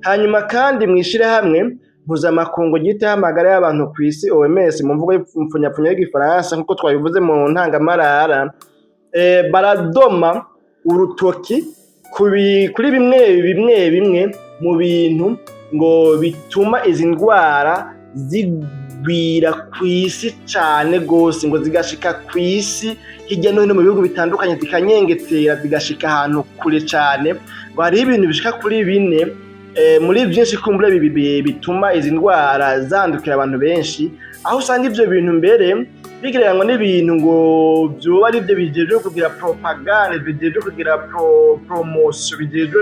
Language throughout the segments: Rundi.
hanyuma kandi mw'ishirahamwe mpuzamakungu ryitaho amagara y'abantu kw'isi OMS mu mvugo y'ipfunyapfunya y'igifaransa nk'uko twabivuze mu ntangamarara, baradoma urutoki kuri bimwe mu bintu ngo bituma izi ndwara zigwira kw'isi cane gose, ngo zigashika kw'isi hirya no hino mu bihugu bitandukanye, zikanyengetera zigashika ahantu kure cane, ngo hariho ibintu bishika kuri 4 muri vyinshi kumbure bituma izi ndwara zandukira abantu benshi, aho usanga ivyo bintu mbere bigereranywa n'ibintu ngo vyoba ari vyo bijejwe kugira propagande, bijejwe kugira promotion, bijejwe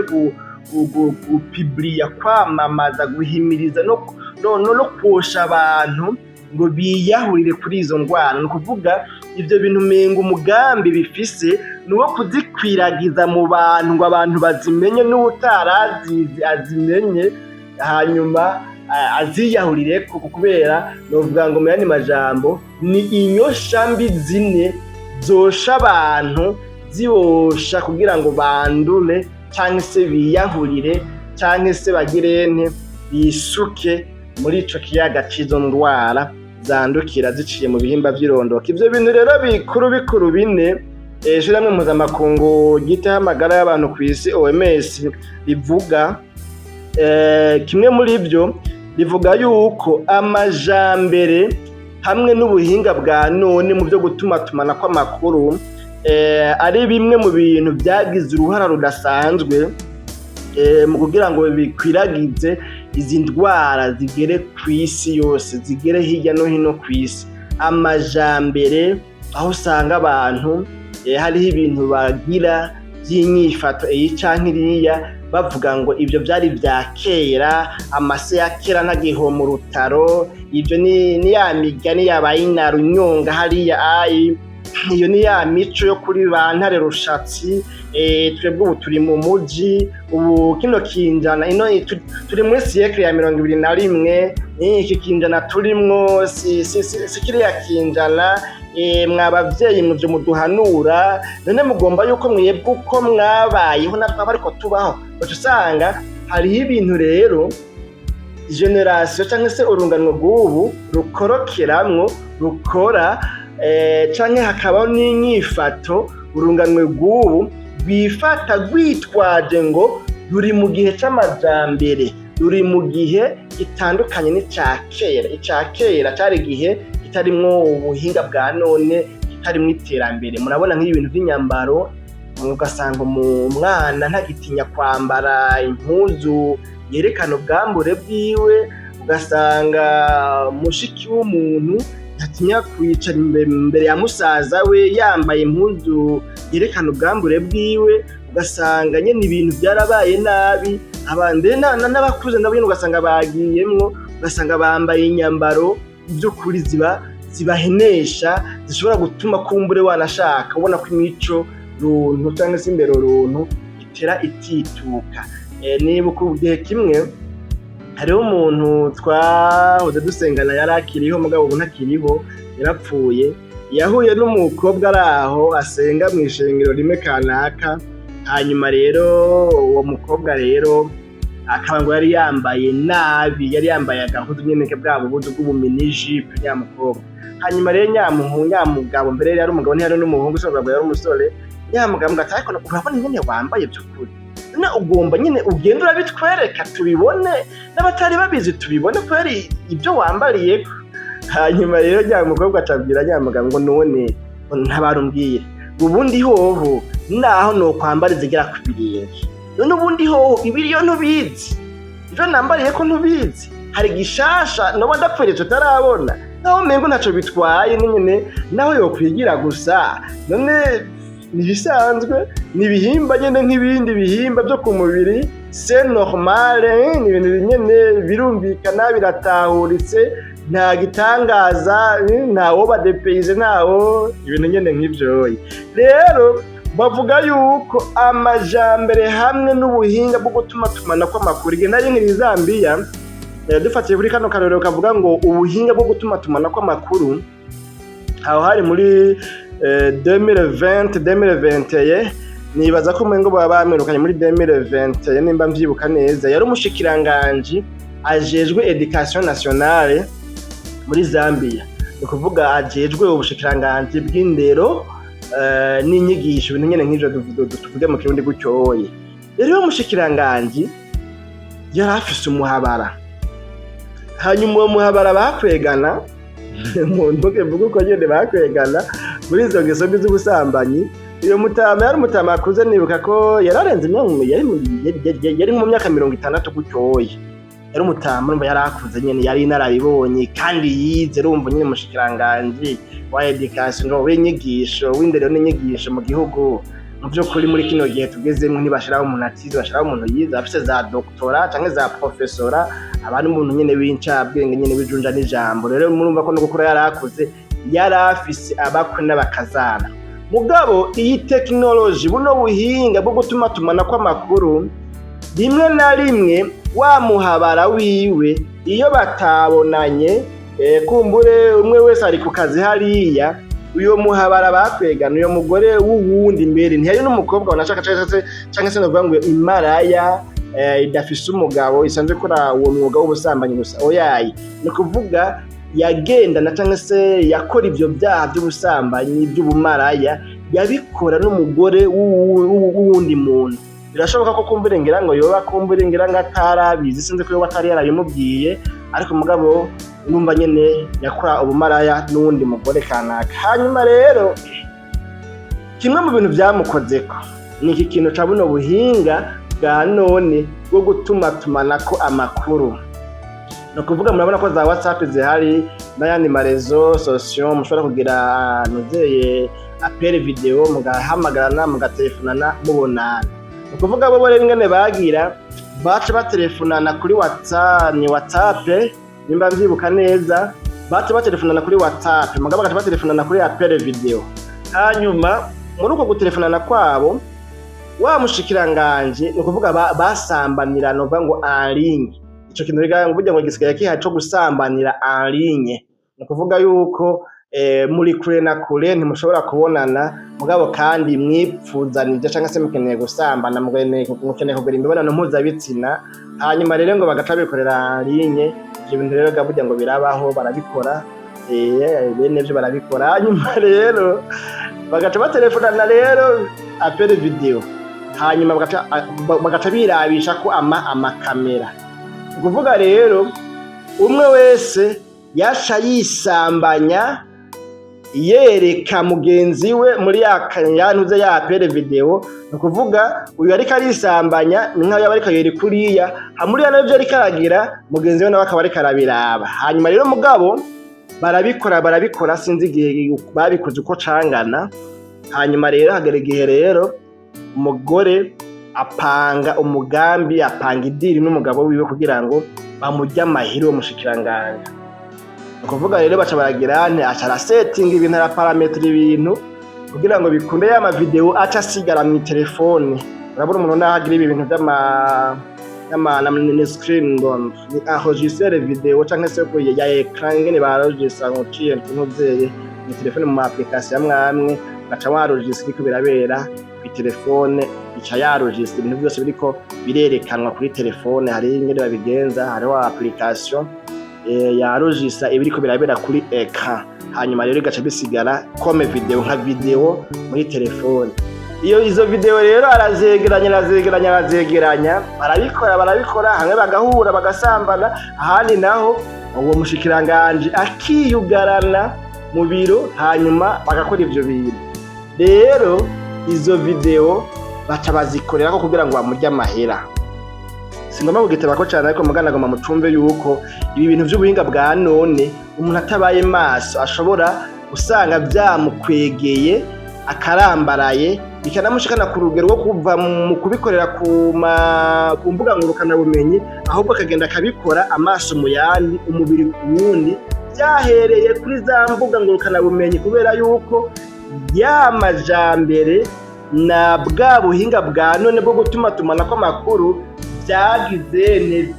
gupibliya, kwamamaza, guhimiriza no kwosha abantu ngo biyahurire kuri izo ndwara. Ni ukuvuga ivyo bintu umenga umugambi bifise ni uwo kuzikwiragiza mu bantu ngo abantu bazimenye, n'utarazizi azimenye hanyuma aziyahurireko, kubera novuga ngo mu yandi majambo ni inyosha mbi zine zosha abantu, zibosha kugira ngo bandure canke se biyahurire canke se bagirente bisuke muri ico kiyaga c'izo ndwara zandukira ziciye mu bihimba vy'irondoka. Ivyo bintu rero bikuru 4 ishirahamwe mpuzamakungu ryitaho amagara y'abantu kw'isi OMS rivuga, kimwe muri vyo rivuga yuko amajambere hamwe n'ubuhinga bwa none mu vyo gutumatumana kw'amakuru ari bimwe mu bintu vyagize uruhara rudasanzwe mu kugira ngo bikwiragize izi ndwara zigere kw'isi yose, zigere hirya no hino kw'isi. Amajambere aho usanga abantu hariho ibintu bagira vy'inyifato canke iriya, bavuga ngo ivyo vyari vya kera, amase ya kera ntagiho mu rutaro, ivyo ni ya migani yabaye inarunyonga hariya iyo ni ya mico yo kuri ba ntare rushatsi. Twebwe ubu turi mu muji, ubu kino kinjana turi muri siècle ya 21, iki kinjana turimwo si kiriya kinjana. Mwabavyeyi muvyo muduhanura, none mugomba yuko mwebwe uko mwabayeho natwe ariko tubaho. Usanga hariho ibintu rero generation canke se urunganwe rw'ubu rukorokeramwo rukora, canke hakabaho n'inyifato urunganwe rw'ubu rwifata rwitwaje ngo ruri mu gihe c'amajambere, ruri mu gihe gitandukanye n'ica kera. Ica kera cari igihe kitarimwo ubuhinga bwa none, kitarimwo iterambere. Murabona nk'ibintu vy'inyambaro, ugasanga umwana ntagitinya kwambara impuzu yerekana ubwambure bwiwe, ugasanga mushiki w'umuntu ntatinya kwicara imbere ya musaza we yambaye impuzu yerekana ubwambure bwiwe, ugasanga nyene ibintu byarabaye nabi. Abandi n'abakuze nabo nyene ugasanga bagiyemwo, ugasanga bambaye inyambaro by'ukuri zibahenesha, zishobora gutuma kumbure wanashaka ubona ko imico runtu cyangwa se imbero runtu itera itituka. Nibuka igihe kimwe hariho umuntu twahoze dusengana yari akiriho, mugabo ubu ntakiriho, yarapfuye. Yahuye n'umukobwa araho asenga mu ishengero rimwe kanaka, hanyuma rero uwo mukobwa rero akaba ngo yari yambaye nabi, yari yambaye agahuzu nyene bwa bubuzu bw'ubuminijipe nyamukobwa. Hanyuma rero nyamugabo, mbere yari umugabo ntiyari n'umuhungu, so yari umusore, nyamugabo ngati ariko urabona nyene wambaye by'ukuri, none ugomba nyene ugenda urabitwereka tubibone, n'abatari babizi tubibone ko yari ibyo wambariye. Hanyuma rero nyamukobwa acabwira nyamugabo ngo none ntabarumbwire, ubundi hoho naho no kwambara zigera ku birenge, none ubundi hoho ibiriyo ntubizi, ivyo nambariye ko ntubizi, hari gishasha noba ndapfere tutarabona, naho mengo ntaco bitwaye nyene, naho yokwigira gusa. None nibisanzwe, nibihimba nyene nk'ibindi bihimba byo ku mubiri, c'est normal, ni ibintu nyene birumvikana, biratahuritse, nta gitangaza, ntawo badepeize, ntawo ibintu nyene nk'ivyo. Rero bavuga yuko amajambere hamwe n'ubuhinga bwo gutumatumana kw'amakuru, igihe nari nkiri Zambia, dufatiye kuri kano karorero kavuga ngo ubuhinga bwo gutumatumana kw'amakuru, aho hari muri 2020-2021, nibaza ko umengo baba bamwirukanye muri 2020 nimba mvyibuka neza, yari umushikiranganji ajejwe education nationale muri Zambia, ni kuvuga ajejwe ubushikiranganji bw'indero n'inyigisho, ibintu nyene nk'ivyo tuvuge mu kirundi gutyoye. Rero uwo mushikiranganji yari afise umuhabara, hanyuma uwo muhabara bakwegana mu ntuge mvuga uko nyene bakwegana muri izo ngeso mbi z'ubusambanyi. Iyo mutama yari umutama akuze, nibuka ko yararenze yari mu myaka 60 gutyoye, yari umutama urumva yari akuze nyene, yari inarabibonye kandi yize, urumva nyene mushikiranganji wa education w'inyigisho w'indero n'inyigisho mu gihugu. Mu by'ukuri muri kino gihe tugezemo ntibashiraho umuntu atize, bashiraho umuntu yize afise za doctora canke za professora, abantu umuntu nyene w'incabwenge nyene bijunja n'ijambo. Rero murumva ko no gukura yari akuze, yari afise abakwe n'abakazana. Mugabo iyi technology, buno buhinga bwo gutuma tumana kw'amakuru, rimwe na rimwe wa muhabara wiwe iyo batabonanye, kumbure umwe wese ari ku kazi hariya, uyo muhabara bakwegana uyo mugore w'uwundi mbere ntiyari n'umukobwa wanashaka canke se novuga ngo imaraya idafise umugabo isanzwe kora uwo mwuga w'ubusambanyi gusa, oyayi ni kuvuga yagendana canke se yakora ivyo byaha by'ubusambanyi by'ubumaraya, yabikora n'umugore w'uwundi muntu. Birashoboka ko kumbure ngira ngo yoba kumbure ngira ngo atarabizi, sinzi ko yoba atari yarabimubwiye, ariko mugabo numva nyene yakora ubumaraya n'uwundi mugore kanaka. Hanyuma rero kimwe mu bintu byamukozeko ni iki kintu ca buno buhinga bwa none bwo gutuma tumanako amakuru. No kuvuga murabona ko za WhatsApp zihari n'ayandi marezo social, mushobora kugira nuzeye appel video, mugahamagarana mugatelefonana mubonana. No kuvuga bo rero ingene bagira baca batelefonana kuri WhatsApp nimba mvyibuka neza, baca batelefonana kuri WhatsApp mugabo bagaca batelefonana kuri appel video. Hanyuma muri uko gutelefonana kwabo wa mushikiranganje ni kuvuga basambanira no ngo en ligne. Ico kintu rega ngo burya ngo gisigaye kiha cyo gusambanira en ligne, ni kuvuga yuko muri kure na kure ntimushobora kubonana, mugabo kandi mwipfuzanije canke se mukeneye gusambana, mukeneye kugura imibonano mpuzabitsina. Hanyuma rero ngo bagaca bikorera en ligne. Ivyo bintu rero gaburya ngo birabaho, barabikora, bene vyo barabikora. Hanyuma rero bagaca batelefonana rero appel video, hanyuma bagaca birabisha ko amakamera. Kuvuga rero umwe wese yasha yisambanya yereka mugenzi we muri yakantuze ya appel video. No kuvuga uyu ariko arisambanya ninka yaba ariko yeri kuriya, hamuri yanavyo ariko aragira mugenzi we nawe akaba ariko arabiraba. Hanyuma rero mugabo barabikora sinzi igihe babikoze uko cangana. Hanyuma rero hagera igihe rero umugore apanga umugambi, apanga idiri n'umugabo wiwe kugira ngo bamujya amahiri wo mushikiranganje. Kuvuga rero baca baragira acara setting ibintu ara parametre ibintu kugira ngo bikunde ya video aca sigara mu telefone. Urabona umuntu nahagira ibintu by'ama screen bomb ni enregistrer video canke se ko ya ecran ngene barojisa ngo ciye ntuzeye mu telefone mu application amwe baca warojisa biko birabera ku telefone, ica yarojisa ibintu byose biriko birerekanwa kuri telefone. Hari ingene babigenza, hari wa application yarojisa ibiriko birabera kuri ecran, hanyuma rero igaca bisigara comme video nka video muri telefone. Iyo izo video rero arazegeranya barabikora hamwe bagahura bagasambana, ahandi naho uwo mushikiranganje akiyugarana mu biro, hanyuma bagakora ivyo bintu. Rero izo video baca bazikorera ko kugira ngo bamurye amahera. Singoma kugiteba ko cyane, ariko mugana goma mucumve yuko ibi bintu by'ubuhinga bwa none umuntu atabaye maso ashobora usanga byamukwegeye akarambaraye, bikanamushikana ku rugero rwo kuva mu kubikorera ku mbuga ngurukana bumenyi, ahubwo akagenda akabikora amaso mu yandi umubiri ku wundi, byahereye kuri za mbuga ngurukana bumenyi, kubera yuko yamajambere na bwa buhinga bwa none bwo gutuma tumana ko makuru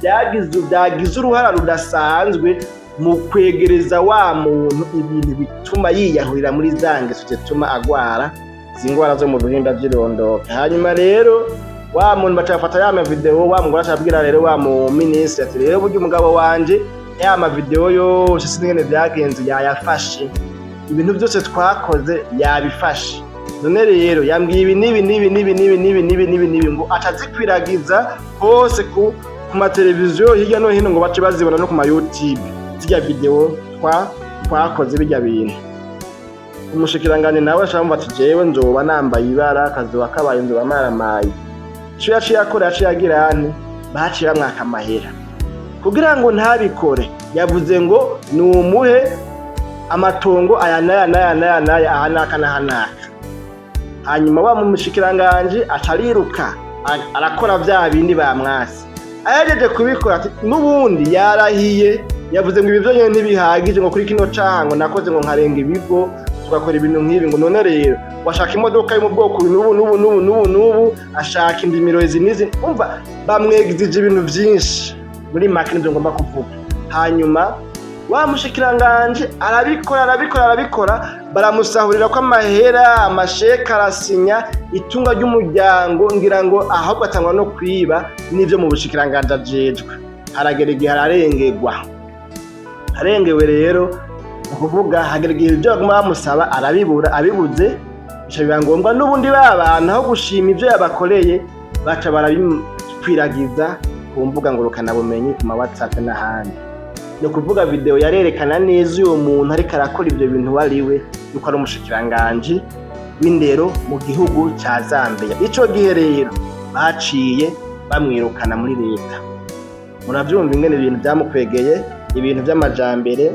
byagize uruhara rudasanzwe mu kwegereza wa muntu ibintu bituma yiyahurira muri zange zituma agwara zingwara zo mu bihimba vy'irondoka. Hanyuma rero wa muntu bacafata ya video wa mugore acabwira rero wa mu ministre ati rero burya umugabo wanje ya video yose sinigene vyagenze yayafashe, ibintu byose twakoze yabifashe, none rero yambwiye ibi nibi ngo atazikwiragiza hose ku mateleviziyo hirya no hino ngo bace bazibona no ku ma YouTube zirya video twakoze bijya bintu. Umushikiranganje nawe ashamva ati jewe nzoba nambaye ibara kazoba kabaye nzoba maramaye. Ico yaciye akora yaciye agira ane baciye bamwaka amahera kugira ngo ntabikore, yavuze ngo numuhe amatongo aya naya ahanaka n'ahanaka. Hanyuma wa mushikiranganje atariruka arakora vya bindi bamwasi, ahejeje kubikora ati n'ubundi yarahiye, yavuze ngo ibivyo nyene ntibihagije ngo kuri kino cango nakoze ngo nkarenga ibigo tugakora ibintu nk'ibi, ngo none rero washaka imodoka yo mu bwoko n'ubu ashaka indimiro izi nizi, umva bamwegizije ibintu vyinshi muri make nivyo ngomba kuvuga. Hanyuma wa mushikiranganje arabikora baramusahurira ko amahera amasheka arasinya itunga ry'umuryango, ngira ngo ahubwo atangwa no kwiba n'ivyo mu bushikiranganje ajejwe. Haragera igihe arengewe rero ukuvuga hagera igihe ibyo baguma bamusaba abibuze, bica biba ngombwa n'ubundi babana aho gushima ivyo yabakoreye baca barabikwiragiza ku mbuga ngurukanabumenyi ku ma WhatsApp n'ahandi. Ni ukuvuga video yarerekana neza uwo muntu ariko arakora ivyo bintu wariwe yuko ari umushikiranganje w'indero mu gihugu ca Zambia. Ico gihe rero baciye bamwirukana muri leta. Muravyumva ingene ibintu byamukwegeye, ibintu by'amajambere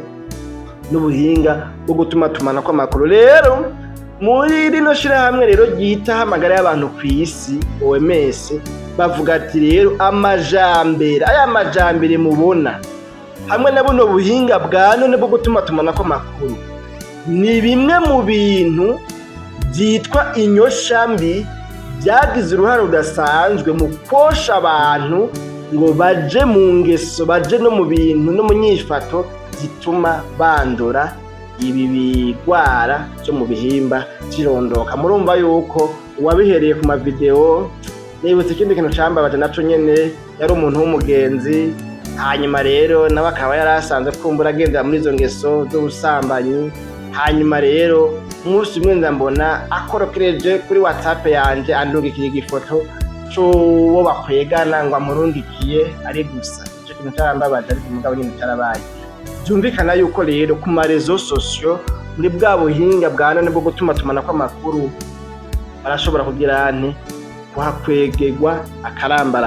n'ubuhinga bwo gutuma tumana kwa makuru. Rero muri rino shirahamwe rero ryita amagara y'abantu kw'isi OMS bavuga ati rero aya majambere mubona hamwe na buno buhinga bwa none bwo gutuma tumana kwa makuru ni bimwe mu bintu byitwa inyoshambi byagize uruhare rudasanzwe mu kosha abantu ngo baje mu ngeso, baje no mu bintu no mu nyifato zituma bandura ibi bigwara byo mu bihimba by'irondoka. Murumva yuko uwabihereye ku mavideo nibutse ikindi kintu cambabaje naco nyene yari umuntu w'umugenzi. Hanyuma rero nawe akaba yarasanze kumbura agendera muri izo ngeso z'ubusambanyi. Hanyuma rero umunsi umwe ndambona akorokereje kuri WhatsApp yanje andungikiye igifoto c'uwo bakwegana ngo amurungikiye ari gusa. Ico kintu carambabaje ariko umugabo nyine carabaye. Byumvikana yuko rero ku marezo sosio muri bwa buhinga bwa none bwo gutuma tumana kwa makuru barashobora kugira ane kuhakwegegwa akarambara.